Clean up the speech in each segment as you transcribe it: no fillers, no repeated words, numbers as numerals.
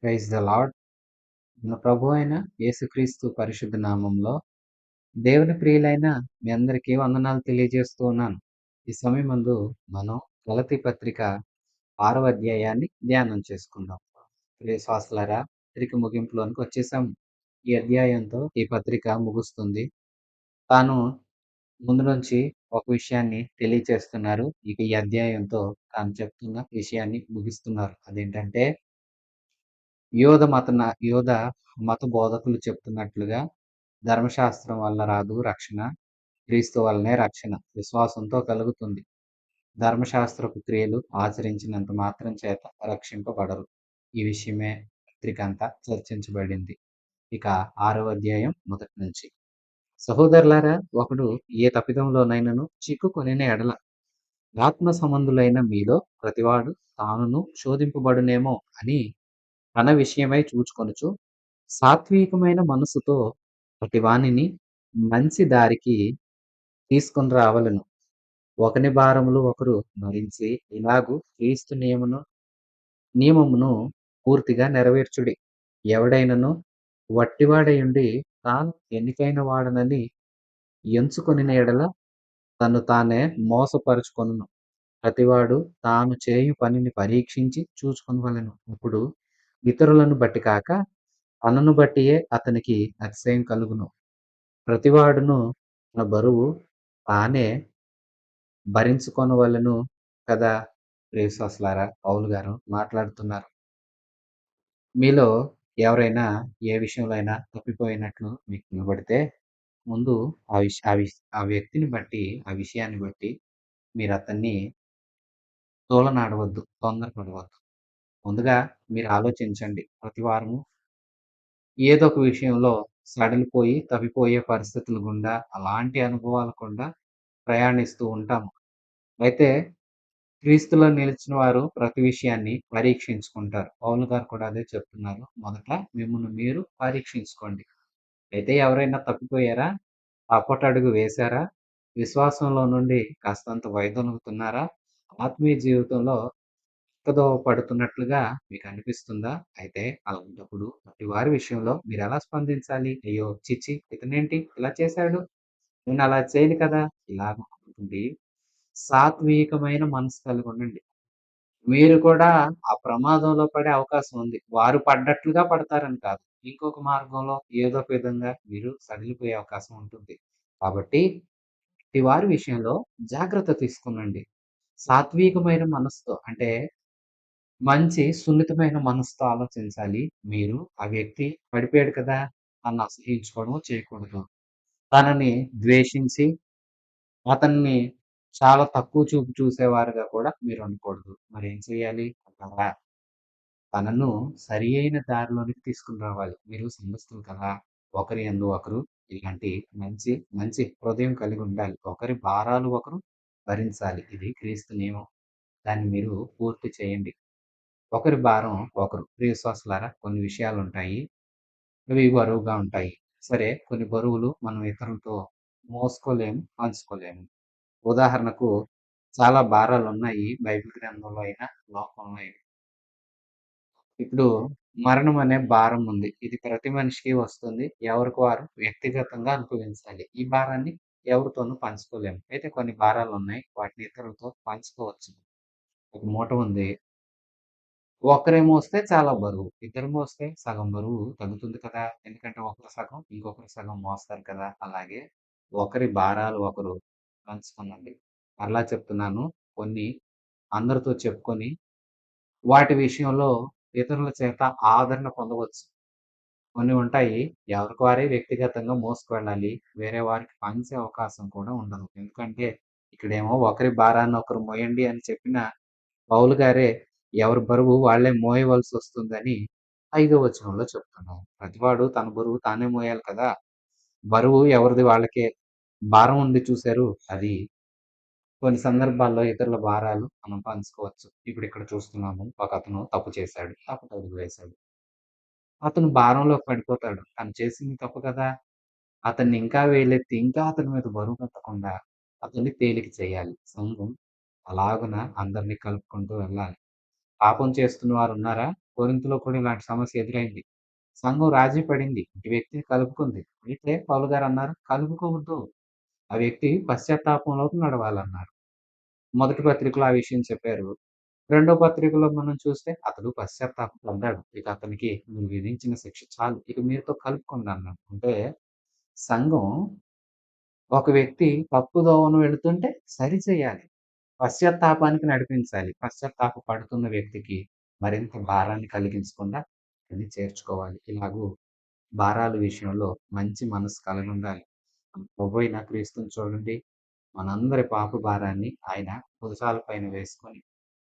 Praise the lord. మన ప్రభు అయిన యేసుక్రీస్తు పరిశుద్ధ నామంలో దేవుని ప్రియులైన మీ అందరికీ వందనాలు తెలియజేస్తూ ఉన్నాను. ఈ సమయమందు మనం గలతీ పత్రిక 6వ అధ్యాయాన్ని ధ్యానం చేసుకుందాం. ప్రియ శ్వాసలారా, పత్రిక ముగింపులోనికి వచ్చేసాము. ఈ అధ్యాయంతో ఈ పత్రిక ముగుస్తుంది. తాను ముందు నుంచి ఒక విషయాన్ని తెలియచేస్తున్నారు. ఇక ఈ అధ్యాయంతో తాను చెప్తున్న విషయాన్ని ముగిస్తున్నారు. అదేంటంటే యోధ మత బోధకులు చెప్తున్నట్లుగా ధర్మశాస్త్రం వల్ల రాదు రక్షణ, క్రీస్తు వల్లనే రక్షణ విశ్వాసంతో కలుగుతుంది. ధర్మశాస్త్రపు క్రియలు ఆచరించినంత మాత్రం చేత రక్షింపబడరు. ఈ విషయమే పత్రిక అంతా చర్చించబడింది. ఇక 6వ అధ్యాయం మొదటి నుంచి. సహోదరులారా, ఒకడు ఏ తప్పిదంలోనైనను చిక్కుకొనిన ఎడల ఆత్మ సంబంధులైన మీలో ప్రతివాడు తానును శోధింపబడునేమో అని తన విషయమై చూచుకొనుచు సాత్వికమైన మనసుతో ప్రతివానిని మంచి దారికి తీసుకొని రావలను. ఒకని భారములు ఒకరు భరించి ఇలాగు క్రీస్తు నియమమును పూర్తిగా నెరవేర్చుడి. ఎవడైనను వట్టివాడయుండి తాను ఎన్నికైన వాడనని ఎంచుకొనిన ఎడల తను తానే మోసపరుచుకొనును. ప్రతివాడు తాను చేయు పనిని పరీక్షించి చూచుకొనవలెను. అప్పుడు ఇతరులను బట్టి కాక తనను బట్టియే అతనికి అతిశయం కలుగును. ప్రతివాడును తన బరువు తానే భరించుకొనవలెను కదా. ప్రియశ్వాసులారా, పౌలు గారు మాట్లాడుతున్నారు. మీలో ఎవరైనా ఏ విషయంలో అయినా తప్పిపోయినట్లు మీకు కనబడితే ముందు ఆ వ్యక్తిని బట్టి, ఆ విషయాన్ని బట్టి మీరు అతన్ని తోలనాడవద్దు, తొందరపడవద్దు. ముందుగా మీరు ఆలోచించండి. ప్రతి వారము ఏదో ఒక విషయంలో సడలిపోయి తప్పిపోయే పరిస్థితుల గుండా, అలాంటి అనుభవాల గుండా ప్రయాణిస్తూ ఉంటాము. అయితే క్రీస్తులో నిలిచిన వారు ప్రతి విషయాన్ని పరీక్షించుకుంటారు. పౌలు గారు కూడా అదే చెప్తున్నారు. మొదట మిమ్మును మీరు పరీక్షించుకోండి. అయితే ఎవరైనా తప్పిపోయారా? తప్పటడుగు వేశారా? విశ్వాసంలో నుండి కాస్తంత వైదొలుగుతున్నారా? ఆత్మీయ జీవితంలో పక్కదోవ పడుతున్నట్లుగా మీకు అనిపిస్తుందా? అయితే అలాంటప్పుడు అట్టి వారి విషయంలో మీరెలా స్పందించాలి? అయ్యో! ఛీ! ఇతనేంటి ఇలా చేశాడు? నేను అలా చేయను కదా! ఇలాగ అనుకుండి సాత్వికమైన మనసు కలిగుండండి. మీరు కూడా ఆ ప్రమాదంలో పడే అవకాశం ఉంది. వారు పడ్డట్లుగా పడతారని కాదు. ఇంకొక మార్గంలో ఏదో ఒక విధంగా మీరు సడిలిపోయే అవకాశం ఉంటుంది. కాబట్టి ఇట్టి వారి విషయంలో జాగ్రత్త తీసుకొనండి. సాత్వికమైన మనసుతో అంటే మంచి సున్నితమైన మనసుతో ఆలోచించాలి. మీరు ఆ వ్యక్తి పడిపోయాడు కదా! తనను అసహ్యించుకోవడం చేయకూడదు. తనని ద్వేషించి, అతన్ని చాలా తక్కువ చూపు చూసేవారుగా కూడా మీరు ఉండకూడదు. మరేం చేయాలి అంటారా? తనను సరియైన దారిలోనికి తీసుకొని రావాలి. మీరు సంఘస్థులు కదా! ఒకరి యందు ఒకరు ఇలాంటి మంచి మంచి హృదయం కలిగి ఉండాలి. ఒకరి భారాలు ఒకరు భరించాలి. ఇది క్రీస్తు నియమం. దాన్ని మీరు పూర్తి చేయండి. ఒకరి భారం ఒకరు. ప్రియ విశ్వాసులారా, కొన్ని విషయాలుంటాయి. అవి బరువుగా ఉంటాయి. సరే, కొన్ని బరువులు మనం ఇతరులతో మోసుకోలేము, పంచుకోలేము. ఉదాహరణకు చాలా భారాలున్నాయి బైబిల్ గ్రంథంలో అయినా, లోకంలో అయినా. ఇప్పుడు మరణం అనే భారం ఉంది. ఇది ప్రతి మనిషికి వస్తుంది. ఎవరికి వారు వ్యక్తిగతంగా అనుభవించాలి. ఈ భారాన్ని ఎవరితోనూ పంచుకోలేము. అయితే కొన్ని భారాలున్నాయి. వాటిని ఇతరులతో పంచుకోవచ్చు. ఒక మూట ఉంది. ఒక్కరే మోస్తే చాలా బరువు. ఇద్దరు మోస్తే సగం బరువు తగ్గుతుంది కదా! ఎందుకంటే ఒకరు సగం, ఇంకొకరు సగం మోస్తారు కదా! అలాగే ఒకరి భారాలు ఒకరు పంచుకోనండి. మరలా చెప్తున్నాను. కొన్ని అందరితో చెప్పుకొని, వాటి విషయంలో ఇతరుల చేత ఆదరణ పొందవచ్చు. కొన్ని ఉంటాయి. ఎవరికి వారే వ్యక్తిగతంగా మోసుకువెళ్ళాలి. వేరే వారికి పంచే అవకాశం కూడా ఉండదు. ఎందుకంటే ఇక్కడేమో ఒకరి భారాన్ని ఒకరు మోయండి అని చెప్పిన పౌలు గారే ఎవరి బరువు వాళ్ళే మోయవలసొస్తుందని 5వ వచనంలో చెప్తున్నారు. ప్రతివాడు తన బరువు తానే మోయాలి కదా! బరువు ఎవరిది వాళ్ళకే. భారం ఉంది చూసారు, అది కొన్ని సందర్భాల్లో ఇతరుల భారాలు మనం పంచుకోవచ్చు. ఇప్పుడిక్కడ చూస్తున్నాము. ఒకతను తప్పు చేశాడు. తప్పటడుగు వేశాడు. అతను భారంలోకి పడిపోతాడు. తను చేసింది తప్పు కదా! అతన్ని ఇంకా వేలెత్తి ఇంకా అతని మీద బరువు పెట్టకుండా అతన్ని తేలిక చేయాలి. సంఘం అలాగున అందరిని కలుపుకుంటూ వెళ్ళాలి. పాపం చేస్తున్న వారున్నారా? కొరింథీలో కూడా ఇలాంటి సమస్య ఎదురైంది. సంఘం రాజీ పడింది. ఈ వ్యక్తిని కలుపుకుంది. అయితే పౌలు గారన్నారు, "కలుపుకోవద్దు. ఆ వ్యక్తి పశ్చాత్తాపంలోకి నడవాలన్నారు." మొదటి పత్రికలో ఆ విషయం చెప్పారు. రెండో పత్రికలో మనం చూస్తే అతడు పశ్చాత్తాప పడ్డాడు. ఇక అతనికి మీరు విధించిన శిక్ష చాలు. ఇక మీతో కలుపుకోండి అన్నాడు. అంటే సంఘం ఒక వ్యక్తి తప్పుదోవన వెళుతుంటే సరిచేయాలి. పశ్చాత్తాపానికి నడిపించాలి. పశ్చాత్తాప పడుతున్న వ్యక్తికి మరింత భారాన్ని కలిగించకుండా అది చేర్చుకోవాలి. ఇలాగూ భారాల విషయంలో మంచి మనసు కలిగుండాలి. ప్రభువైన క్రీస్తుని చూడండి. మనందరి పాప భారాన్ని ఆయన భుజాల పైన వేసుకొని,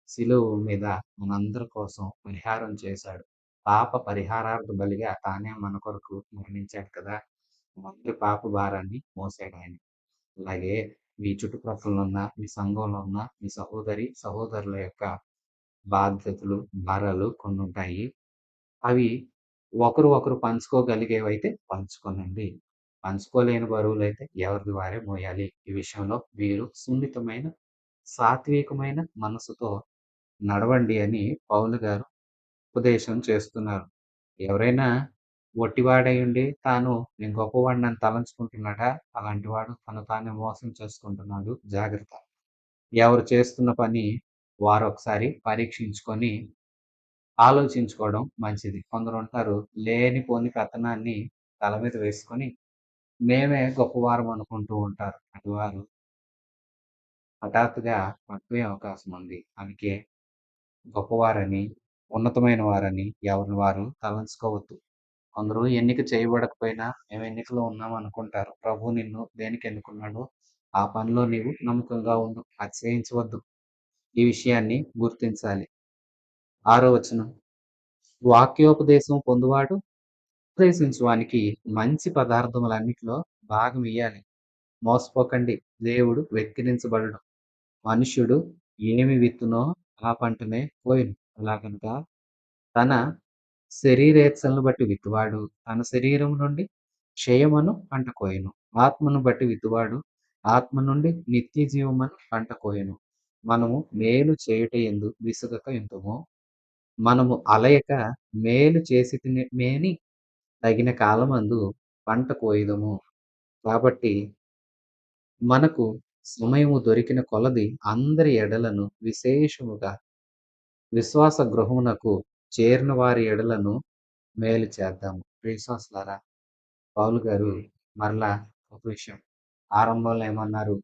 శిలువ మీద మనందరి కోసం పరిహారం చేశాడు. పాప పరిహారార్థ బలిగా తానే మన కొరకు మరణించాడు కదా! మనందరి పాప భారాన్ని మోసాడాయన. అలాగే మీ చుట్టుప్రక్కలున్న, మీ సంఘంలో ఉన్న మీ సహోదరుల యొక్క బాధ్యతలు, భారాలు కొన్నుంటాయి. అవి ఒకరు ఒకరు పంచుకోగలిగేవైతే పంచుకోనండి. పంచుకోలేని బరువులైతే ఎవరిది వారే మోయాలి. ఈ విషయంలో మీరు సున్నితమైన, సాత్వికమైన మనసుతో నడవండి అని పౌలు గారు ఉపదేశం చేస్తున్నారు. ఎవరైనా ఒట్టివాడైయుండి తాను నేను గొప్పవాడినని తలంచుకుంటున్నాడా? అలాంటి వాడు తను తానే మోసం చేసుకుంటున్నాడు. జాగ్రత్త. ఎవరు చేస్తున్న పని వారొకసారి పరీక్షించుకొని ఆలోచించుకోవడం మంచిది. కొందరుంటారు లేనిపోని పెత్తనాన్ని తల మీద వేసుకొని, మేమే గొప్పవారం అనుకుంటూ ఉంటారు. అటువారు హఠాత్తుగా పడిపోయే అవకాశం ఉంది. అందుకే గొప్పవారని, ఉన్నతమైన వారని ఎవరిని వారు తలంచుకోవద్దు. కొందరు ఎన్నిక చేయబడకపోయినా మేము ఎన్నికలో ఉన్నాం అనుకుంటారు. ప్రభువు నిన్ను దేనికి ఎన్నుకున్నాడో ఆ పనిలో నీవు నమ్మకంగా ఉండు. అతిశయించవద్దు. ఈ విషయాన్ని గుర్తించాలి. 6 వచనం. వాక్యోపదేశం పొందువాడు ఉపదేశించువానికి మంచి పదార్థములన్నిటిలో భాగమియ్యాలి. మోసపోకండి. దేవుడు వెక్కిరించబడడు. మనుష్యుడు ఏమి విత్తునో ఆ పంటనే కోయును. అలాగనక తన శరీరేచ్ఛలను బట్టి విత్తువాడు తన శరీరం నుండి క్షయమను పంట కోయును. ఆత్మను బట్టి విత్తువాడు ఆత్మ నుండి నిత్య జీవమను పంట కోయును. మనము మేలు చేయుట యందు విసుగక యుందుము. మనము అలయక మేలు చేసితిమేని తగిన కాలమందు పంట కోయుదుము. కాబట్టి మనకు సమయము దొరికిన కొలది అందరి ఎడలను విశేషముగా విశ్వాస గృహమునకు చేరిన వారి ఎడలను మేలు చేద్దాము. ప్రియవిశ్వాసులారా, పౌలు గారు మరలా ఒక విషయం ఆరంభంలో ఏమన్నారు?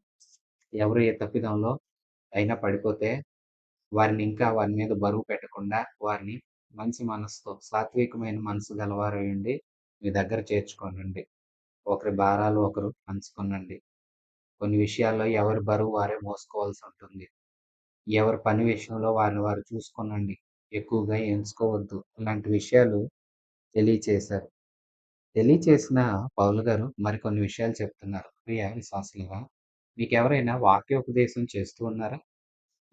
ఎవరు ఏ తప్పిదంలో అయినా పడిపోతే వారి మీద బరువు పెట్టకుండా వారిని మంచి మనసుతో సాత్వికమైన మనసు గలవారై ఉండి మీ దగ్గర చేర్చుకోనండి. ఒకరి భారాలు ఒకరు పంచుకొనండి. కొన్ని విషయాల్లో ఎవరి బరువు వారే మోసుకోవాల్సి ఉంటుంది. ఎవరి పని విషయంలో వారిని వారు చూసుకోనండి. ఎక్కువగా ఎంచుకోవద్దు. ఇలాంటి విషయాలు తెలియచేశారు. తెలియచేసిన పౌలు గారు మరికొన్ని విషయాలు చెప్తున్నారు. ప్రియ విశ్వాసులారా, మీకెవరైనా వాక్యోపదేశం చేస్తూ ఉన్నారా?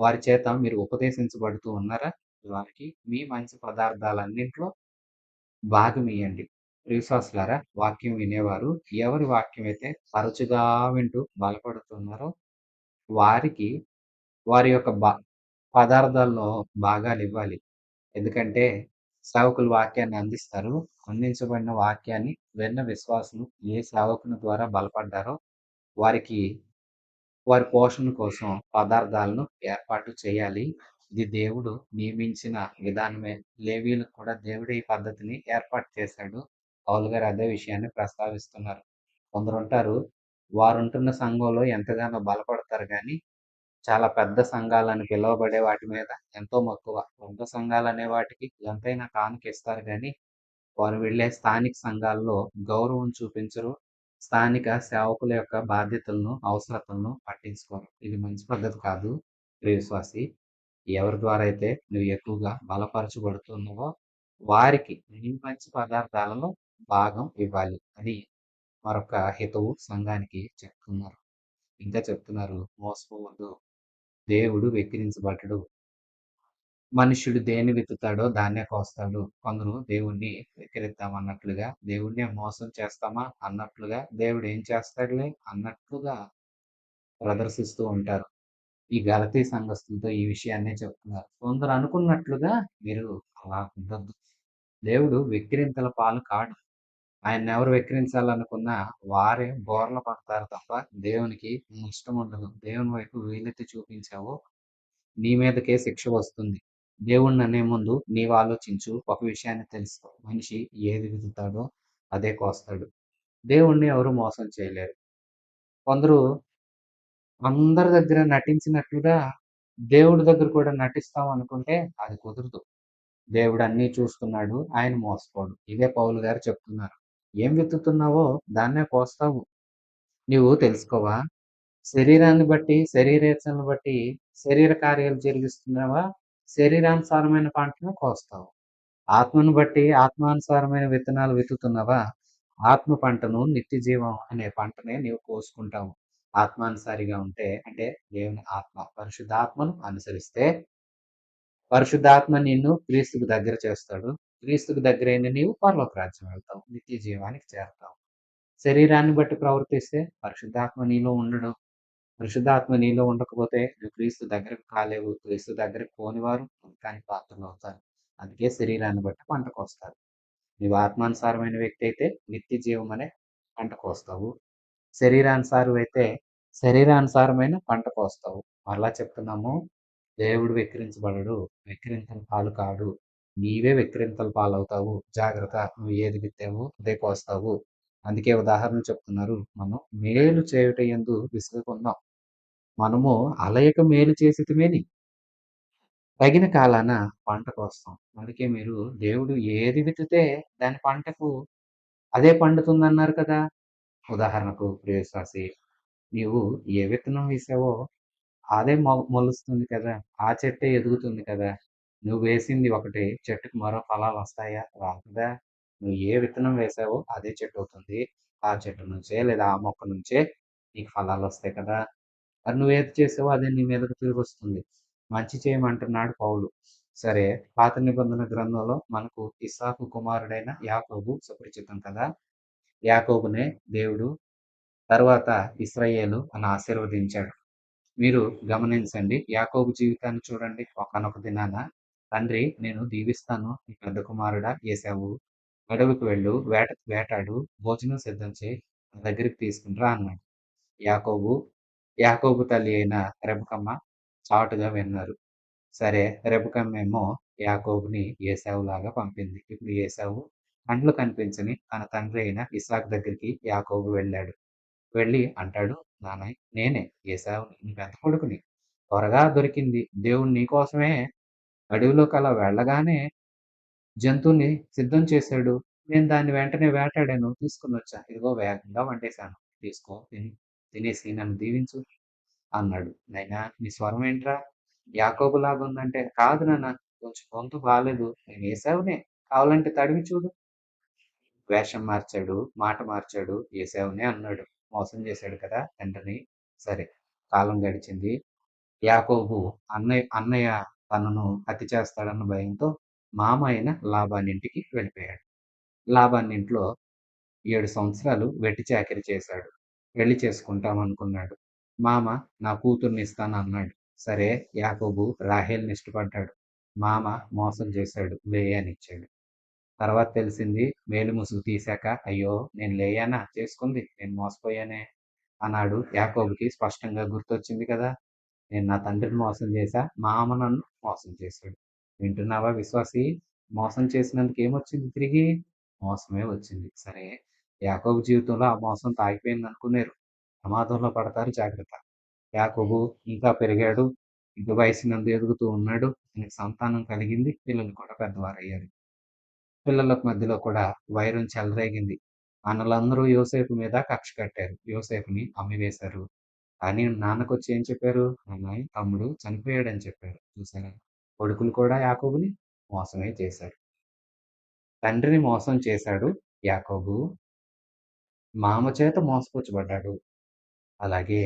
వారి చేత మీరు ఉపదేశించబడుతూ ఉన్నారా? వారికి మీ మంచి పదార్థాలన్నింట్లో భాగమియ్యండి. విశ్వాసులారా, వాక్యం వినేవారు ఎవరి వాక్యమైతే తరచుగా వింటూ బలపడుతున్నారో వారికి వారి యొక్క పదార్థాల్లో భాగాలివ్వాలి. ఎందుకంటే సేవకులు వాక్యాన్ని అందిస్తారు. అందించబడిన వాక్యాన్ని విన్న విశ్వాసులు ఏ సేవకుని ద్వారా బలపడ్డారో వారికి వారి పోషణ కోసం పదార్థాలను ఏర్పాటు చేయాలి. ఇది దేవుడు నియమించిన విధానమే. లేవీయులకు కూడా దేవుడే ఈ పద్ధతిని ఏర్పాటు చేశాడు. పౌలు గారు అదే విషయాన్ని ప్రస్తావిస్తున్నారు. కొందరుంటారు, వారుంటున్న సంఘంలో ఎంతగానో బలపడతారు గానీ, చాలా పెద్ద సంఘాలని పిలువబడే వాటి మీద ఎంతో మక్కువ. పెద్ద సంఘాలనే వాటికి ఎంతైనా కానుకిస్తారు గానీ, వారు వెళ్ళే స్థానిక సంఘాల్లో గౌరవం చూపించరు. స్థానిక సేవకుల యొక్క బాధ్యతలను, అవసరతలను పట్టించుకోరు. ఇది మంచి పద్ధతి కాదు. ప్రియ విశ్వాసి, ఎవరి ద్వారా అయితే నువ్వు ఎక్కువగా బలపరచబడుతున్నావో వారికి నీ మంచి పదార్థాలలో భాగం ఇవ్వాలి అని మరొక హితవు సంఘానికి చెప్తున్నారు. ఇంకా చెప్తున్నారు, మోసపోవద్దు. దేవుడు వెక్కిరించబడడు. మనుష్యుడు దేన్ని విత్తుతాడో దాన్నే కోస్తాడు. కొందరు దేవుణ్ణి వెక్కిరిద్దామన్నట్లుగా, దేవుడినే మోసం చేస్తామా అన్నట్లుగా, దేవుడు ఏం చేస్తాడులే అన్నట్లుగా ప్రదర్శిస్తూ ఉంటారు. ఈ గలతీ సంఘస్థులతో ఈ విషయాన్నే చెప్తున్నారు. కొందరు అనుకున్నట్లుగా మీరు అలా ఉండొద్దు. దేవుడు వెక్కిరింతల పాలు కాడు. ఆయన్నెవరు వెక్కిరించాలనుకున్నా వారే బోర్ల పడతారు తప్ప దేవునికి ఇష్టముండదు. దేవుని వైపు వేలెత్తి చూపించావో నీ మీదకే శిక్ష వస్తుంది. దేవుడిననే ముందు నీవు ఆలోచించు. ఒక విషయాన్ని తెలుసుకో. మనిషి ఏది విత్తుతాడో అదే కోస్తాడు. దేవుడిని ఎవరు మోసం చేయలేరు. కొందరు అందరి దగ్గర నటించినట్లుగా దేవుడి దగ్గర కూడా నటిస్తాం అనుకుంటే అది కుదరదు. దేవుడు అన్నీ చూస్తున్నాడు. ఆయన మోసపోడు. ఇదే పౌలు గారు చెప్తున్నారు. ఏం విత్తుతున్నావో దాన్నే కోస్తావు. నీవు తెలుసుకోవా? శరీరాన్ని బట్టి, శరీరేచ్ఛలను బట్టి శరీర కార్యాలు జరిగిస్తున్నావా? శరీరానుసారమైన పంటను కోస్తావు. ఆత్మను బట్టి ఆత్మానుసారమైన విత్తనాలు విత్తుతున్నావా? ఆత్మ పంటను నిత్య జీవం అనే పంటనే నీవు కోసుకుంటావు. ఆత్మానుసారిగా ఉంటే అంటే దేవుని ఆత్మ, పరిశుద్ధాత్మను అనుసరిస్తే పరిశుద్ధాత్మ నిన్ను క్రీస్తుకు దగ్గర చేస్తాడు. క్రీస్తుకు దగ్గరైన నీవు పరలోక రాజ్యం వెళ్తావు. నిత్య జీవానికి చేరతావు. శరీరాన్ని బట్టి ప్రవర్తిస్తే పరిశుద్ధాత్మ నీలో ఉండడు. పరిశుద్ధాత్మ నీలో ఉండకపోతే నువ్వు క్రీస్తు దగ్గరకు కాలేవు. క్రీస్తు దగ్గరికి పోనివారు కానీ పాత్రులవుతారు. అందుకే శరీరాన్ని బట్టి పంట కోస్తారు. నీవు ఆత్మానుసారమైన వ్యక్తి అయితే నిత్య జీవం అనే పంట కోస్తావు. శరీరానుసారమైతే శరీరానుసారమైన పంట కోస్తావు. మరలా చెప్తున్నాము, దేవుడు వెక్కిరించబడడు. వెక్కిరింతల పాలు కాడు. నీవే వెక్కిరింతల పాలవుతావు. జాగ్రత్త. నువ్వు ఏది విత్తావో అదే కోస్తావు. అందుకే ఉదాహరణ చెప్తున్నారు. మనం మేలు చేయుట యందు విసుగకుందాం. మనము అలయక మేలు చేసితిమేని తగిన కాలాన పంట కోస్తాం. అందుకే మీరు దేవుడు ఏది విత్తితే దాని పంటకు అదే పండుతుందన్నారు కదా! ఉదాహరణకు ప్రియ విశ్వాసి, నీవు ఏ విత్తనం వేసావో అదే మొలుస్తుంది కదా! ఆ చెట్టే ఎదుగుతుంది కదా! నువ్వు వేసింది ఒకటి, చెట్టుకి మరో ఫలాలొస్తాయా? రావు కదా! నువ్వు ఏ విత్తనం వేసావో అదే చెట్టవుతుంది. ఆ చెట్టు నుంచే లేదా ఆ మొక్క నుంచే నీకు ఫలాలొస్తాయి కదా! మరి నువ్వేది చేసావో అదే నీ మీదకు తిరిగొస్తుంది. మంచి చేయమంటున్నాడు పౌలు. సరే, పాత నిబంధన గ్రంథంలో మనకు ఇస్సాకు కుమారుడైన యాకోబు సుపరిచితం కదా! యాకోబునే దేవుడు తరువాత ఇశ్రాయేలు అని ఆశీర్వదించాడు. మీరు గమనించండి. యాకోబు జీవితాన్ని చూడండి. ఒకానొక దినాన తండ్రి నేను దీవిస్తాను. నీ పెద్ద కుమారుడా ఏశావు. అడవికి వెళ్ళు, వేటాడు, భోజనం సిద్ధం చేయి, నా దగ్గరికి తీసుకుని రా అన్నాడు. యాకోబు, యాకోబు తల్లి అయిన రెబెకమ్మ చాటుగా విన్నారు. సరే, రెబెకమ్మేమో యాకోబుని ఏశావులాగా పంపింది. ఇప్పుడు ఏశావు కండ్లు కనిపించని తన తండ్రి అయిన ఇస్సాకు దగ్గరికి యాకోబు వెళ్ళాడు. వెళ్ళి అంటాడు, నాన్న నేనే ఏశావుని, నీ పెద్ద కొడుకుని. త్వరగా దొరికింది. దేవుడు నీకోసమే అడవిలోకి అలా వెళ్ళగానే జంతువుని సిద్ధం చేశాడు. నేను దాన్ని వెంటనే వేటాడాను. తీసుకొనొచ్చా. ఇదిగో వేగంగా వండేశాను. తీసుకో తిను. తినేసి నన్ను దీవించు అన్నాడు. నాయనా నీ స్వరం ఏంట్రా? యాకోబులాగుందంటే, కాదు నాన్న కొంచెం గొంతు బాలేదు. నేను ఏశావునే. కావాలంటే తడివి చూడు. వేషం మార్చాడు, మాట మార్చాడు, ఏశావునే అన్నాడు. మోసం చేశాడు కదా తండ్రిని. సరే, కాలం గడిచింది. యాకోబు అన్నయ్య తనను హత్య చేస్తాడన్న భయంతో మామ అయిన లాబానింటికి వెళ్ళిపోయాడు. లాబానింట్లో 7 సంవత్సరాలు వెట్టి చాకిరీ చేశాడు. పెళ్లి చేసుకుంటామనుకున్నాడు. మామ నా కూతుర్ని ఇస్తానన్నాడు. సరే, యాకోబు రాహేలుని ఇష్టపడ్డాడు. మామ మోసం చేశాడు. లేయానిచ్చాడు. తర్వాత తెలిసింది మేలు ముసుగు తీశాక, అయ్యో నేను లేయానా చేసుకుంది, నేను మోసపోయానే అన్నాడు. యాకోబుకి స్పష్టంగా గుర్తొచ్చింది కదా! నేను నా తండ్రిని మోసం చేశా. మా అమ్మ నన్ను మోసం చేశాడు. వింటున్నావా విశ్వాసి? మోసం చేసినందుకు ఏమొచ్చింది తిరిగి? మోసమే వచ్చింది. సరే, యాకోబు జీవితంలో ఆ మోసం తాగిపోయిందనుకున్నారు. ప్రమాదంలో పడతారు జాగ్రత్త. యాకోబు ఇంకా పెరిగాడు. ఇంక వయసునందు ఎదుగుతూ ఉన్నాడు. ఆయనకి సంతానం కలిగింది. పిల్లలు కూడా పెద్దవారయ్యారు. పిల్లల మధ్యలో కూడా వైరం చెలరేగింది. అన్నలందరూ యోసేపు మీద కక్ష కట్టారు. యోసేపుని అమ్మివేశారు. కానీ నాన్నకొచ్చి ఏం చెప్పారు? అమ్మాయి తమ్ముడు చనిపోయాడని చెప్పారు. చూసారా? కొడుకులు కూడా యాకోబుని మోసమే చేశారు. తండ్రిని మోసం చేశాడు యాకోబు. మామ చేత మోసపుచ్చబడ్డాడు. అలాగే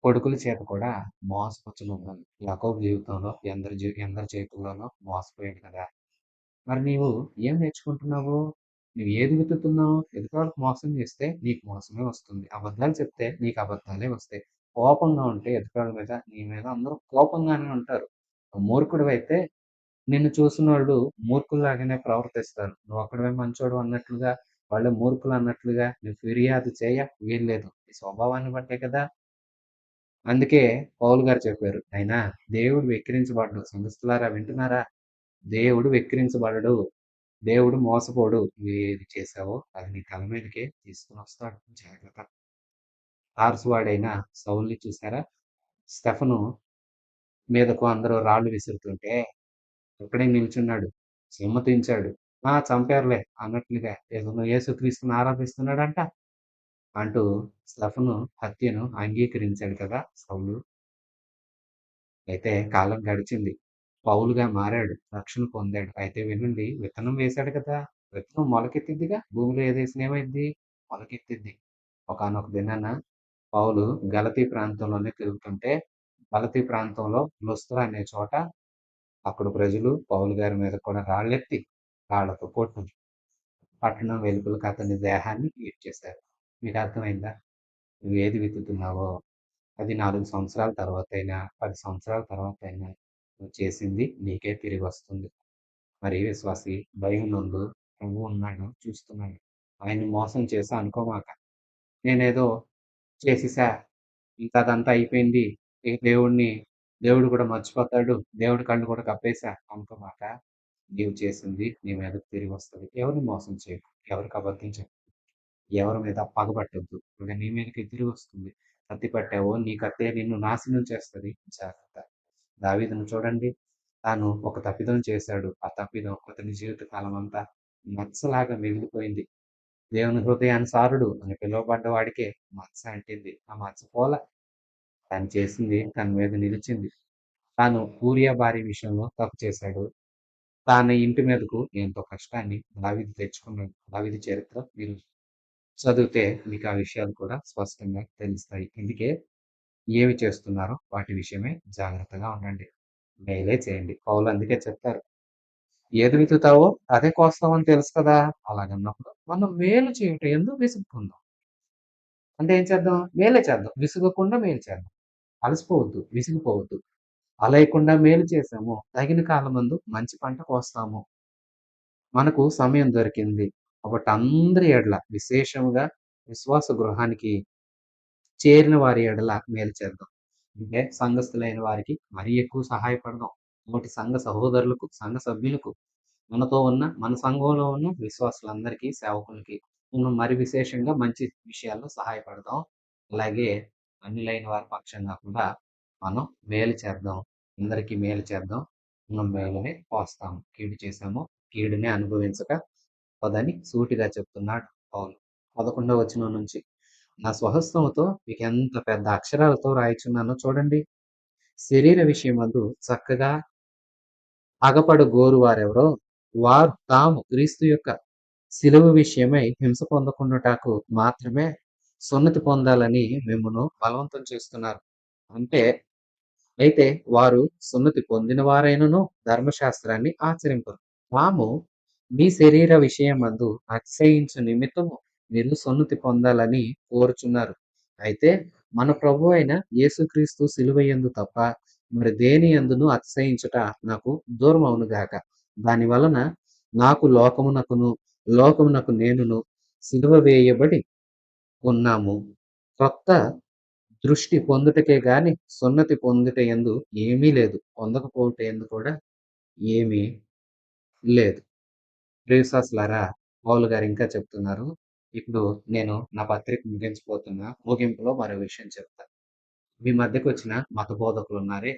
కొడుకుల చేత కూడా మోసపుచ్చబడ్డాడు. యాకోబు జీవితంలో ఎందరి చేతుల్లోనో మోసపోయాడు కదా! మరి నీవు ఏం నేర్చుకుంటున్నావు? నువ్వు ఏది విత్తుతున్నావు? ఎదుటివాళ్ళకి మోసం చేస్తే నీకు మోసమే వస్తుంది. అబద్ధాలు చెప్తే నీకు అబద్ధాలే వస్తాయి. కోపంగా ఉంటే ఎదుటివాళ్ళ మీద నీ మీద అందరూ కోపంగానే ఉంటారు. నువ్వు మూర్ఖుడివైతే నిన్ను చూసినోళ్ళు మూర్ఖుల్లాగానే ప్రవర్తిస్తారు. నువ్వొక్కడివే మంచోడు అన్నట్లుగా, వాళ్ళే మూర్ఖులన్నట్లుగా నువ్వు ఫిర్యాదు వీల్లేదు. నీ స్వభావాన్ని బట్టే కదా! అందుకే పౌలు గారు చెప్పారు. అయినా దేవుడు వెక్కిరించబడడు. సంఘస్థులారా వింటున్నారా? దేవుడు వెక్కిరించబడడు. దేవుడు మోసపోడు. నువ్వేది చేశావో అది నీ తల మీదకే తీసుకొనొస్తాడు. జాగ్రత్త. తార్సువాడైన సౌలుని చూసారా? స్టెఫను మీదకు అందరూ రాళ్ళు విసురుతుంటే అక్కడే నిల్చున్నాడు. సమ్మతించాడు. ఆ! చంపారులే అన్నట్లుగా ఇతను యేసుక్రీస్తుని ఆరాధిస్తున్నాడంట అంటూ స్టెఫను హత్యను అంగీకరించాడు కదా సౌలు. అయితే కాలం గడిచింది. పౌలుగా మారాడు. రక్షణ పొందాడు. అయితే వినండి విత్తనం వేశాడు కదా! విత్తనం మొలకెత్తిద్దిగా. భూమిలో ఏదేసినా ఏమైద్ది? మొలకెత్తిద్ది. ఒకానొక దినాన పౌలు గలతీ ప్రాంతంలోనే తిరుగుతుంటే, గలతీ ప్రాంతంలో లుస్త్ర అనే చోట అప్పుడు ప్రజలు పౌలు గారి మీద కూడా రాళ్ళెత్తి రాళ్లతో కొట్టి పట్టణం వెలుపలకు అతని దేహాన్ని ఈడ్చేశారు. మీకు అర్థమైందా? నువ్వేది విత్తుతున్నావో అది 4 సంవత్సరాల తర్వాతైనా, 10 సంవత్సరాల తర్వాతైనా నువ్వు చేసింది నీకే తిరిగొస్తుంది. మరి విశ్వాసి భయం నందు ప్రభువు ఉన్నాడు, చూస్తున్నాడు. ఆయన్ని మోసం చేశా అనుకోమాక. నేనేదో చేసేసా, ఇంకా అదంతా అయిపోయింది. ఇక దేవుడు కూడా మర్చిపోతాడు. దేవుడి కళ్ళు కూడా కప్పేసా అనుకోమాక. నీవు చేసింది నీ మీదకు తిరిగొస్తది. ఎవరిని మోసం చేయకు. ఎవరికి అబద్ధం చెప్పకు. ఎవరి మీద పగబట్టొద్దు. ఇక నీ మీదకే తిరిగొస్తుంది. కత్తి పట్టావో నీ కత్తే నిన్ను నాశనం చేస్తది. జాగ్రత్త. దావీదును చూడండి. తాను ఒక తప్పిదం చేశాడు. ఆ తప్పిదం అతని జీవిత కాలమంతా మచ్చలాగా మిగిలిపోయింది. దేవుని హృదయానుసారుడు అని పిలువబడ్డ వాడికే మచ్చ అంటింది. ఆ మచ్చ పోలా. తాను చేసింది తన మీద నిలిచింది. తాను ఊరియా భార్య విషయంలో తప్పు చేశాడు. తాను ఇంటి మీదకు ఎంతో కష్టాన్ని దావీదు తెచ్చుకున్నాడు. దావీదు చరిత్ర మీరు చదివితే మీకు ఆ విషయాలు కూడా స్పష్టంగా తెలుస్తాయి. అందుకే ఏమి చేస్తున్నారో వాటి విషయమే జాగ్రత్తగా ఉండండి. మేలే చేయండి. పౌలు అందుకే చెప్తారు. ఏది విత్తుతావో అదే కోస్తావని తెలుసు కదా! అలాగన్నప్పుడు మనం మేలు చేయుట యందు విసుగుకుందాం. అంటే ఏం చేద్దాం? మేలే చేద్దాం. విసుగకుండా మేలు చేద్దాం. అలసిపోవద్దు, విసిగిపోవద్దు. అలయకుండా మేలు చేసాము. తగిన కాలమందు మంచి పంట కోస్తాము. మనకు సమయం దొరికింది. కాబట్టి అందరి ఎడల విశేషముగా విశ్వాస గృహానికి చేరిన వారి ఎడల మేలు చేద్దాం. అంటే సంఘస్థులైన వారికి మరీ ఎక్కువ సహాయపడదాం. తోటి సంఘ సహోదరులకు, సంఘ సభ్యులకు, మనతో ఉన్న మన సంఘంలో ఉన్న విశ్వాసులందరికీ, సేవకులకి మనం మరి విశేషంగా మంచి విషయాల్లో సహాయపడదాం. అలాగే అన్యులైన వారి పక్షంగా కూడా మనం మేలు చేద్దాం. అందరికీ మేలు చేద్దాం. మనం మేలునే కోస్తాము. కీడు చేశామో కీడునే అనుభవించక పదని సూటిగా చెప్తున్నాడు పౌలు. 11వ వచనం నుంచి నా స్వహస్తముతో మీకెంత పెద్ద అక్షరాలతో రాయిచున్నానో చూడండి. శరీర విషయమందు చక్కగా అగపడు గోరు వారెవరో వారు తాము క్రీస్తు యొక్క శిలువ విషయమై హింస పొందకుండుటకు మాత్రమే సున్నతి పొందాలని మిమ్మును బలవంతం చేస్తున్నారు. అంటే అయితే వారు సున్నతి పొందిన వారైనను ధర్మశాస్త్రాన్ని ఆచరింపరు. తాము మీ శరీర విషయమందు అతిశయించు నిమిత్తము మీరు సున్నతి పొందాలని కోరుచున్నారు. అయితే మన ప్రభు అయిన యేసుక్రీస్తు శిలువ యందు తప్ప మరి దేని యందును అతిశయించుట నాకు దూరమవును గాక. దాని వలన నాకు లోకమునకు నేనును సిలువ వేయబడి ఉన్నాము. క్రొత్త దృష్టి పొందుటకే గాని సున్నతి పొందుట యందు ఏమీ లేదు. పొందకపోవుట యందు కూడా ఏమీ లేదు. ప్రియవిశ్వాసులారా, పౌలు గారు ఇంకా చెప్తున్నారు. ఇప్పుడు నేను నా పత్రిక ముగించబోతున్నా. ముగింపులో మరో విషయం చెప్తా. మీ మధ్యకొచ్చిన మత బోధకులున్నారే,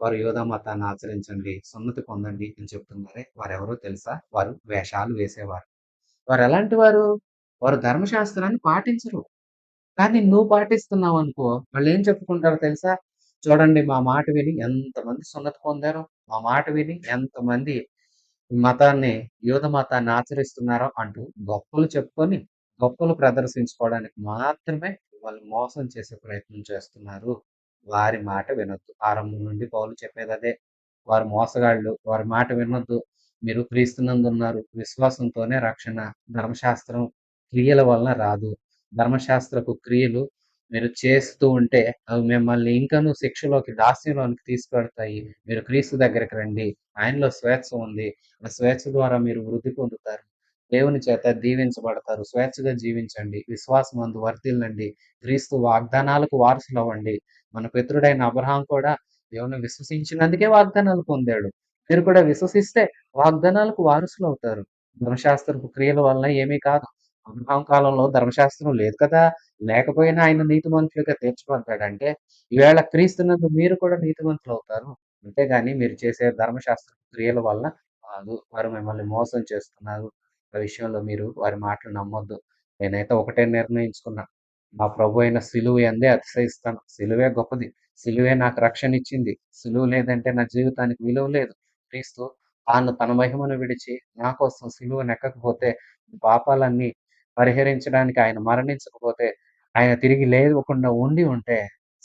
వారు యూదా మతాన్ని ఆచరించండి, సున్నతి పొందండి అని చెప్తున్నారే, వారెవరో తెలుసా? వారు వేషాలు వేసేవారు. వారెలాంటి వారు? వారు ధర్మశాస్త్రాన్ని పాటించరు. కానీ నువ్వు పాటిస్తున్నావనుకో, వాళ్ళేం చెప్పుకుంటారో తెలుసా? చూడండి మా మాట విని ఎంతమంది సున్నతి పొందారో, మా మాట విని ఎంతమంది మతాన్ని యూద మతాన్ని ఆచరిస్తున్నారో అంటూ గొప్పలు చెప్పుకొని, గొప్పలు ప్రదర్శించుకోవడానికి మాత్రమే వాళ్ళు మోసం చేసే ప్రయత్నం చేస్తున్నారు. వారి మాట వినొద్దు. ఆరంభం నుండి పౌలు చెప్పేదదే. వారు మోసగాళ్ళు. వారి మాట వినొద్దు. మీరు క్రీస్తునందున్నారు. విశ్వాసంతోనే రక్షణ. ధర్మశాస్త్రం క్రియల వలన రాదు. ధర్మశాస్త్రపు క్రియలు మీరు చేస్తూ ఉంటే అవి మిమ్మల్ని ఇంకనూ శిక్షలోకి, దాస్యంలోనికి తీసుకెడతాయి. మీరు క్రీస్తు దగ్గరికి రండి. ఆయనలో స్వేచ్ఛ ఉంది. ఆ స్వేచ్ఛ ద్వారా మీరు వృద్ధి పొందుతారు. దేవుని చేత దీవించబడతారు. స్వేచ్ఛగా జీవించండి. విశ్వాసమందు వర్ధిల్లండి. క్రీస్తు వాగ్దానాలకు వారసులవ్వండి. మన పితరుడైన అబ్రహాం కూడా దేవుని విశ్వసించినందుకే వాగ్దానాలు పొందాడు. మీరు కూడా విశ్వసిస్తే వాగ్దానాలకు వారసులవుతారు. ధర్మశాస్త్రపు క్రియల వలన ఏమీ కాదు. అబ్రహాం కాలంలో ధర్మశాస్త్రం లేదు కదా! లేకపోయినా ఆయన నీతిమంతులుగా తీర్చబడ్డాడంటే, ఈవేళ క్రీస్తునందు మీరు కూడా నీతిమంతులవుతారు. అంతేగాని మీరు చేసే ధర్మశాస్త్ర క్రియల వల్ల కాదు. వారు మిమ్మల్ని మోసం చేస్తున్నారు. ఆ విషయంలో మీరు వారి మాటలు నమ్మొద్దు. నేనైతే ఒకటే నిర్ణయించుకున్నా. నా ప్రభువైన సిలువ యందే అతిశయిస్తాను. సిలువే గొప్పది. సిలువే నాకు రక్షణిచ్చింది. సిలువ లేదంటే నా జీవితానికి విలువ లేదు. క్రీస్తు తాను తన మహిమను విడిచి నా కోసం సిలువనెక్కకపోతే పాపాలన్నీ పరిహరించడానికి ఆయన మరణించకపోతే, ఆయన తిరిగి లేవకుండా ఉండి ఉంటే,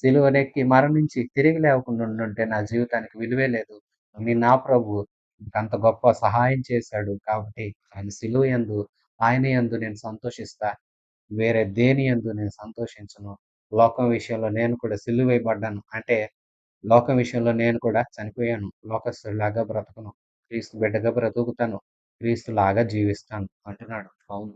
సిలువనెక్కి మరణించి తిరిగి లేవకుండా ఉండుంటే నా జీవితానికి విలువే లేదు. అని నా ప్రభువు నాకంత గొప్ప సహాయం చేశాడు. కాబట్టి ఆయన సిలువ యందు, ఆయన యందు నేను సంతోషిస్తా. వేరే దేని యందు నేను సంతోషించను. లోకం విషయంలో నేను కూడా సిలువేయబడ్డాను. అంటే లోకం విషయంలో నేను కూడా చనిపోయాను. లోకస్తుడిలాగా బ్రతకను. క్రీస్తు బిడ్డగా బ్రతుకుతాను. క్రీస్తులాగా జీవిస్తాను అంటున్నాడు పౌలు.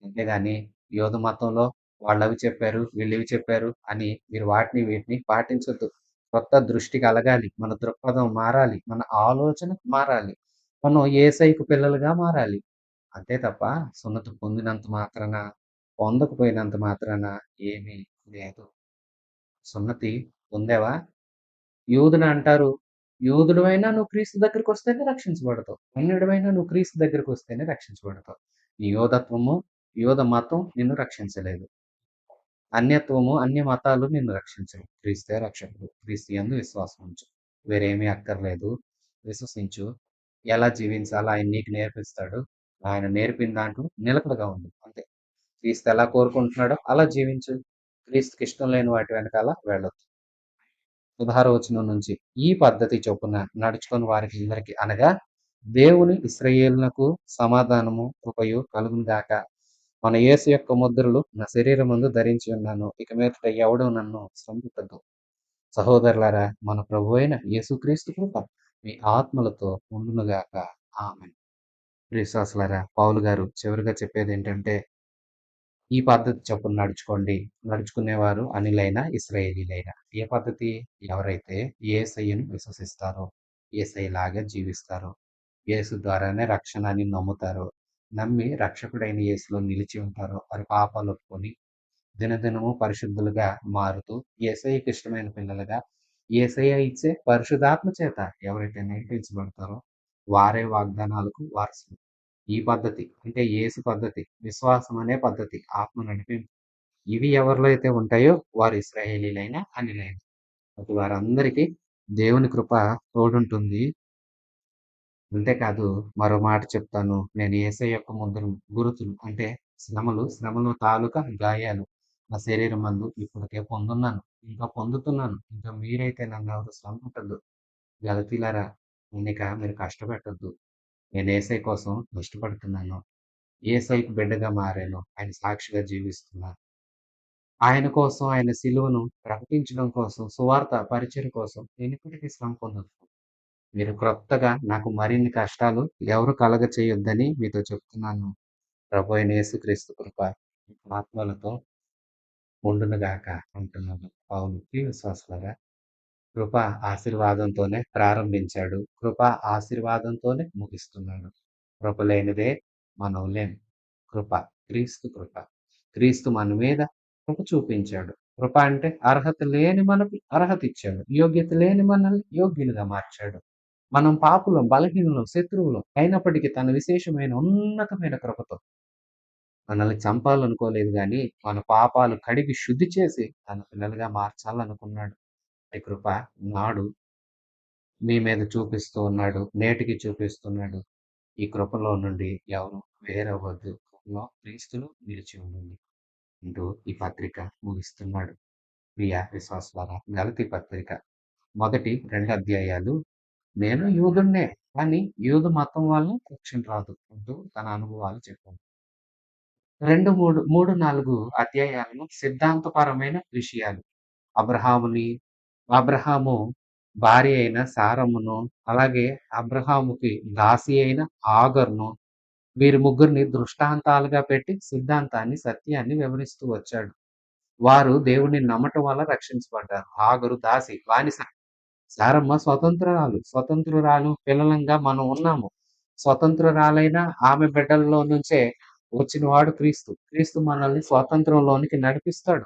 అంతేగాని యోధ మతంలో వాళ్ళవి చెప్పారు, వీళ్ళివి చెప్పారు అని మీరు వాటిని వీటిని పాటించొద్దు. కొత్త దృష్టి కలగాలి. మన దృక్పథం మారాలి. మన ఆలోచన మారాలి. మనం యేసయ్యకు పిల్లలుగా మారాలి. అంతే తప్ప సున్నతి పొందినంత మాత్రాన, పొందకపోయినంత మాత్రాన ఏమీ లేదు. సున్నతి పొందావా? యూదుని అంటారు. యూదుడివైనా నువ్వు క్రీస్తు దగ్గరికొస్తేనే రక్షించబడతావు. అన్యుడివైనా నువ్వు క్రీస్తు దగ్గరికొస్తేనే రక్షించబడతావు. ఈ యోధత్వము, యోధ మతం నిన్ను రక్షించలేదు. అన్యత్వము, అన్య మతాలు నిన్ను రక్షించవు. క్రీస్తే రక్షకుడు. క్రీస్తు యందు విశ్వాసం ఉంచు. వేరేమీ అక్కర్లేదు. విశ్వసించు. ఎలా జీవించాలో ఆయన నీకు నేర్పిస్తాడు. ఆయన నేర్పిన దాంట్లో నిలకడగా ఉండు. అంతే. క్రీస్తు ఎలా కోరుకుంటున్నాడో అలా జీవించు. క్రీస్తుకి ఇష్టం లేని వాటి వెనకాల వెళ్ళొద్దు. 16వ వచనం నుంచి ఈ పద్ధతి చొప్పున నడుచుకొని వారికి అందరికి అనగా దేవుని ఇశ్రాయేలునకు సమాధానము కృపయు కలుగును గాక. మన యేసు యొక్క ముద్రలు నా శరీరమందు ధరించి ఉన్నాను. ఇక మీదట ఎవడు నన్ను సంపుటద్దు. సహోదరులారా, మన ప్రభువైన యేసుక్రీస్తు కృప మీ ఆత్మలతో ఉండునుగాక. ఆమేన్. విశ్వాసులారా, పౌలు గారు చివరిగా చెప్పేదేంటంటే, ఈ పద్ధతి చొప్పున నడుచుకోండి. నడుచుకునేవారు అన్యులైన, ఇశ్రాయేలీయులైన. ఏ పద్ధతి? ఎవరైతే యేసయ్యను విశ్వసిస్తారో, యేసయ్యలాగా జీవిస్తారో, యేసు ద్వారానే రక్షణ అని నమ్ముతారో, నమ్మి రక్షకుడైన యేసులో నిలిచి ఉంటారో, వారి పాపాలు ఒప్పుకొని దినదినము పరిశుద్ధులుగా మారుతూ, యేసయ్యకి ఇష్టమైన పిల్లలుగా, యేసయ్య ఇచ్చే పరిశుద్ధాత్మ చేత ఎవరైతే నడిపించబడతారో, వారే వాగ్దానాలకు వారసులు. ఈ పద్ధతి అంటే యేసు పద్ధతి, విశ్వాసం అనే పద్ధతి, ఆత్మ నడిపింపు. ఇవి ఎవరిలో అయితే ఉంటాయో వారు ఇశ్రాయేలీయులైనా, అన్యులైనా. అటు వారందరికీ దేవుని కృప తోడుంటుంది. అంతేకాదు మరో మాట చెప్తాను. నేను యేసయ్య యొక్క గురుతులు అంటే శ్రమల తాలూకా గాయాలు నా శరీరమందు ఇప్పటికే పొందున్నాను. ఇంకా పొందుతున్నాను. ఇంకా మీరైతే నన్నెవరు శ్రమ గలతీలారా, ఇక మీరు కష్టపెట్టొద్దు. నేను యేసయ్య కోసం కష్టపడుతున్నాను. యేసయ్యకి బిడ్డగా మారాను. ఆయన సాక్షిగా జీవిస్తున్నా. ఆయన కోసం, ఆయన సిలువను ప్రకటించడం కోసం, సువార్త పరిచయం కోసం నేనిప్పటికీ శ్రమ పొందుతున్నాను. మీరు క్రొత్తగా నాకు మరిన్ని కష్టాలు ఎవరు కలగచేయొద్దని మీతో చెప్తున్నాను. ప్రభు అయిన యేసుక్రీస్తు కృప ఆత్మలతో ఉండునుగాక అంటున్నాను. పౌలుకి విశ్వాసులారా, కృప ఆశీర్వాదంతోనే ప్రారంభించాడు. కృప ఆశీర్వాదంతోనే ముగిస్తున్నాడు. కృప లేనిదే మనం లేం. కృప, క్రీస్తు కృప. క్రీస్తు మన మీద కృప చూపించాడు. కృప అంటే అర్హత లేని మనకు అర్హత ఇచ్చాడు. యోగ్యత లేని మనల్ని యోగ్యులుగా మార్చాడు. మనం పాపులం, బలహీనులం, శత్రువులం అయినప్పటికీ తన విశేషమైన ఉన్నతమైన కృపతో మనల్ని చంపాలనుకోలేదు గానీ, మన పాపాలు కడిగి శుద్ధి చేసి తన పిల్లలుగా మార్చాలనుకున్నాడు. ఈ కృప నాడు మీ మీద చూపిస్తూ ఉన్నాడు. నేటికి చూపిస్తున్నాడు. ఈ కృపలో నుండి ఎవరు వేరవ్వద్దు. కృపలో క్రీస్తులో నిలిచి ఉండండి అంటూ ఈ పత్రిక ముగిస్తున్నాడు. ప్రియ విశ్వాసులారా, గలతీ పత్రిక మొదటి 2 అధ్యాయాలు నేను యూదుడినే, కానీ యూదు మతం వల్ల రక్షణ రాదు అంటూ తన అనుభవాలు చెప్పాడు. 3, 4 అధ్యాయాలను సిద్ధాంతపరమైన విషయాలు. అబ్రహాముని అబ్రహాము భార్య అయిన శారమ్మను, అలాగే అబ్రహాముకి దాసి అయిన హాగరును, వీరి ముగ్గురిని దృష్టాంతాలుగా పెట్టి సిద్ధాంతాన్ని, సత్యాన్ని వివరిస్తూ వచ్చాడు. వారు దేవుడిని నమ్మటం వల్ల రక్షించబడ్డారు. హాగరు దాసి, బానిస. శారమ్మ స్వతంత్రురాలు పిల్లలంగా మనం ఉన్నాము. స్వతంత్రురాలైన ఆమె బిడ్డల్లో నుంచే వచ్చినవాడు క్రీస్తు. క్రీస్తు మనల్ని స్వాతంత్రంలోనికి నడిపిస్తాడు.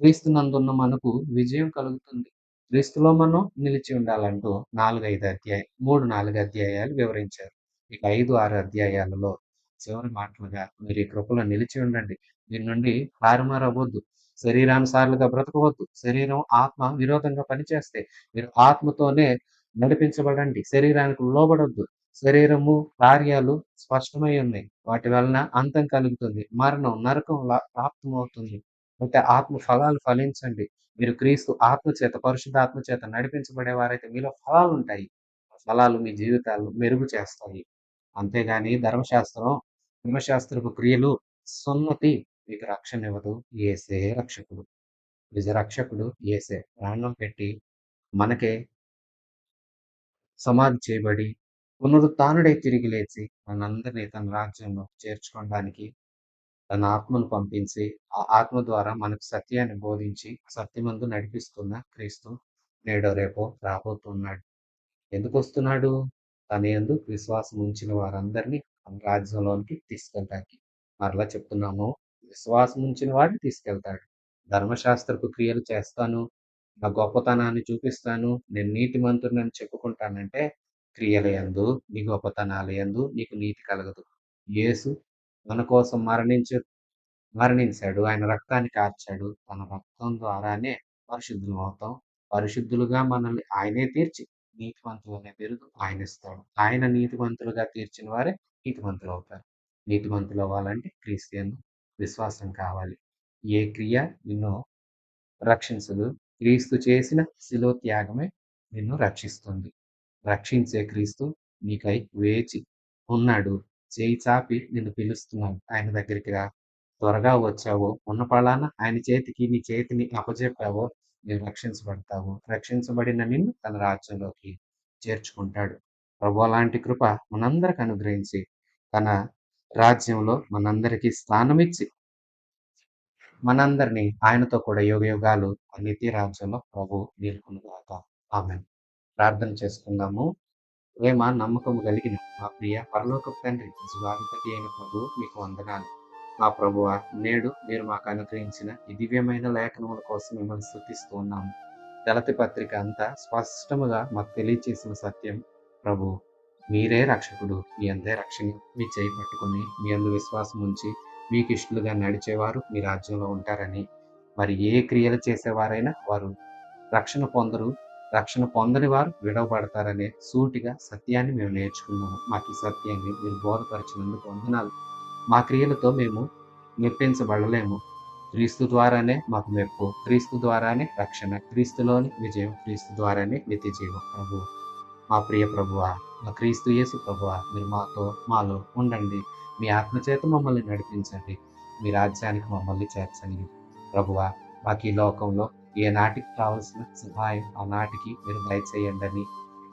క్రీస్తునందున్న మనకు విజయం కలుగుతుంది. క్రీస్తులో మనం నిలిచి ఉండాలంటూ 3, 4 అధ్యాయాలు వివరించారు. ఇక 5, 6 అధ్యాయాలలో చివరి మాటలుగా మీరు ఈ కృపలో నిలిచి ఉండండి. దీని నుండి తారుమారవ్వొద్దు. శరీరానుసారులుగా బ్రతకవద్దు. శరీరం, ఆత్మ విరోధంగా పనిచేస్తే మీరు ఆత్మతోనే నడిపించబడండి. శరీరానికి లోబడొద్దు. శరీరము కార్యాలు స్పష్టమై ఉన్నాయి. వాటి వలన అంతం కలుగుతుంది. మరణం, నరకం ప్రాప్తమవుతుంది. అయితే ఆత్మ ఫలాలు ఫలించండి. మీరు క్రీస్తు ఆత్మ చేత, పరిశుద్ధాత్మ చేత నడిపించబడేవారైతే మీలో ఫలాలుంటాయి. ఆ ఫలాలు మీ జీవితాలను మెరుగు చేస్తాయి. అంతేగాని ధర్మశాస్త్రపు క్రియలు, సున్నతి మీకు రక్షణనివ్వదు. యేసే రక్షకుడు. నిజ రక్షకుడు యేసే. ప్రాణం పెట్టి మనకే సమాధి చేయబడి, పునరుత్థానుడై తిరిగి లేచి మనందరినీ తన రాజ్యంలో చేర్చుకోవడానికి తన ఆత్మను పంపించి, ఆ ఆత్మ ద్వారా మనకు సత్యాన్ని బోధించి, సత్యమందు నడిపిస్తున్న క్రీస్తు నేడో రేపో రాబోతున్నాడు. ఎందుకొస్తున్నాడు? తన యందు విశ్వాసం ఉంచిన వారందరినీ తన రాజ్యంలోనికి తీసుకెళ్ళటానికి. మరలా చెప్తున్నాము, విశ్వాసం ఉంచిన వాడిని తీసుకెళ్తాడు. ధర్మశాస్త్రపు క్రియలు చేస్తాను, నా గొప్పతనాన్ని చూపిస్తాను, నేను నీతిమంతుడినని చెప్పుకుంటానంటే, క్రియల యందు, నీ గొప్పతనాల యందు నీకు నీతి కలగదు. యేసు మన కోసం మరణించాడు. ఆయన రక్తాన్ని కార్చాడు. తన రక్తం ద్వారానే పరిశుద్ధులమవుతాం. పరిశుద్ధులుగా మనల్ని ఆయనే తీర్చి నీతిమంతులనే బిరుదు ఆయనిస్తాడు. ఆయన నీతిమంతులుగా తీర్చిన వారే నీతిమంతులవుతారు. నీతిమంతులవ్వాలంటే క్రీస్తు యందు విశ్వాసం కావాలి. ఏ క్రియ నిన్ను రక్షించదు. క్రీస్తు చేసిన శిలువ త్యాగమే నిన్ను రక్షిస్తుంది. రక్షించే క్రీస్తు నీకై వేచి ఉన్నాడు. చేయి చాపి నిన్ను పిలుస్తున్నాడు. ఆయన దగ్గరికి రా. త్వరగా వచ్చావో, ఉన్న పళాన ఆయన చేతికి నీ చేతిని అప్పజెప్పావో, నీవు రక్షించబడతావు. రక్షించబడిన నిన్ను తన రాజ్యంలోకి చేర్చుకుంటాడు. ప్రభువు అలాంటి కృప మనందరికి అనుగ్రహించి, తన రాజ్యంలో మనందరికీ స్థానమిచ్చి, మనందరినీ ఆయనతో కూడా యుగయుగాలు ఆ నిత్య రాజ్యంలో ప్రభువు నిలుపునుగాక. ఆమేన్. ప్రార్థన చేసుకుందాము. ప్రేమ, నమ్మకము కలిగిన మా ప్రియ పరలోకపు తండ్రి, జీవాధిపతి అయిన ప్రభువు మీకు వందనాలు. మా ప్రభువా, నేడు మీరు మాకు అనుగ్రహించిన ఈ దివ్యమైన లేఖనముల కోసం మిమ్మల్ని స్తుతిస్తూ ఉన్నాము. గలతీ పత్రిక అంతా స్పష్టముగా మాకు తెలియచేసిన సత్యం, ప్రభు మీరే రక్షకుడు, మీ అందే రక్షణ. మీ చేయి పట్టుకొని మీ అందు విశ్వాసం ఉంచి మీకు ఇష్టలుగా నడిచేవారు మీ రాజ్యంలో ఉంటారని, మరి ఏ క్రియలు చేసేవారైనా వారు రక్షణ పొందరు, రక్షణ పొందని వారు విడవబడతారనే సూటిగా సత్యాన్ని మేము నేర్చుకున్నాము. మాకు ఈ సత్యాన్ని మీరు బోధపరిచినందుకు వందనాలు. మా క్రియలతో మేము మెప్పించబడలేము. క్రీస్తు ద్వారానే మాకు మెప్పు, క్రీస్తు ద్వారానే రక్షణ, క్రీస్తులోని విజయం, క్రీస్తు ద్వారానే నిత్య జీవం. ప్రభు, మా ప్రియ ప్రభువా, మా క్రీస్తు యేసు ప్రభువా, మీరు మాలో ఉండండి. మీ ఆత్మచేత మమ్మల్ని నడిపించండి. మీ రాజ్యానికి మమ్మల్ని చేర్చండి. ప్రభువా, మాకు ఈ లోకంలో ఏ నాటికి కావలసిన సహాయం ఆనాటికి మీరు దయచేయండి.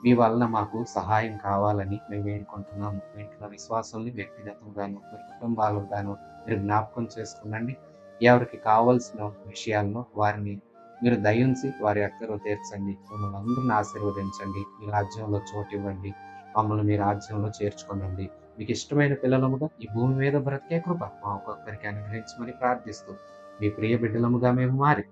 మీ వలన మాకు సహాయం కావాలని మేము వేడుకుంటున్నాము. వింటున్న విశ్వాసాల్ని వ్యక్తిగతంగాను, మీ కుటుంబాలుగాను మీరు జ్ఞాపకం చేసుకునండి. ఎవరికి కావలసిన విషయాలను వారిని మీరు దయించి వారి అక్కరలు తీర్చండి. మమ్మల్ని అందరిని ఆశీర్వదించండి. మీ రాజ్యంలో చోటు ఇవ్వండి. మమ్మల్ని మీ రాజ్యంలో చేర్చుకోనండి. మీకు ఇష్టమైన పిల్లలముగా ఈ భూమి మీద బ్రతికే కృప మా ఒక్కొక్కరికి అనుగ్రహించమని ప్రార్థిస్తూ, మీ ప్రియ బిడ్డలముగా మేము మారి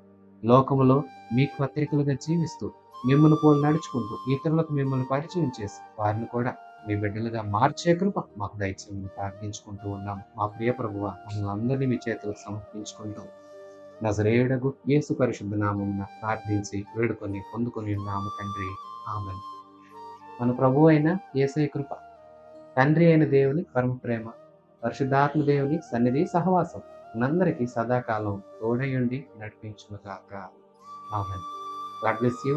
లోకములో మీకు పత్రికలుగా జీవిస్తూ, మిమ్మల్ని పోలి నడుచుకుంటూ, ఇతరులకు మిమ్మల్ని పరిచయం చేసి వారిని కూడా మీ బిడ్డలుగా మార్చే కృప మాకు దయచేయమని ప్రార్థించుకుంటూ ఉన్నాము. మా ప్రియ ప్రభువ, మమ్మల్ని అందరినీ మీ చేతులకు సమర్పించుకుంటూ నజరేయుడగు యేసు పరిశుద్ధ నామమున ప్రార్థించి వేడుకొని పొందుకొని ఉన్నాము తండ్రి. ఆమేన్. మన ప్రభువు అయిన యేసయ్య కృప, తండ్రి అయిన దేవుని పరమ ప్రేమ, పరిశుద్ధాత్మ దేవుని సన్నిధి సహవాసం మనందరికీ సదాకాలం తోడయుండి నడిపించునుగాక. ఆమేన్. God bless you.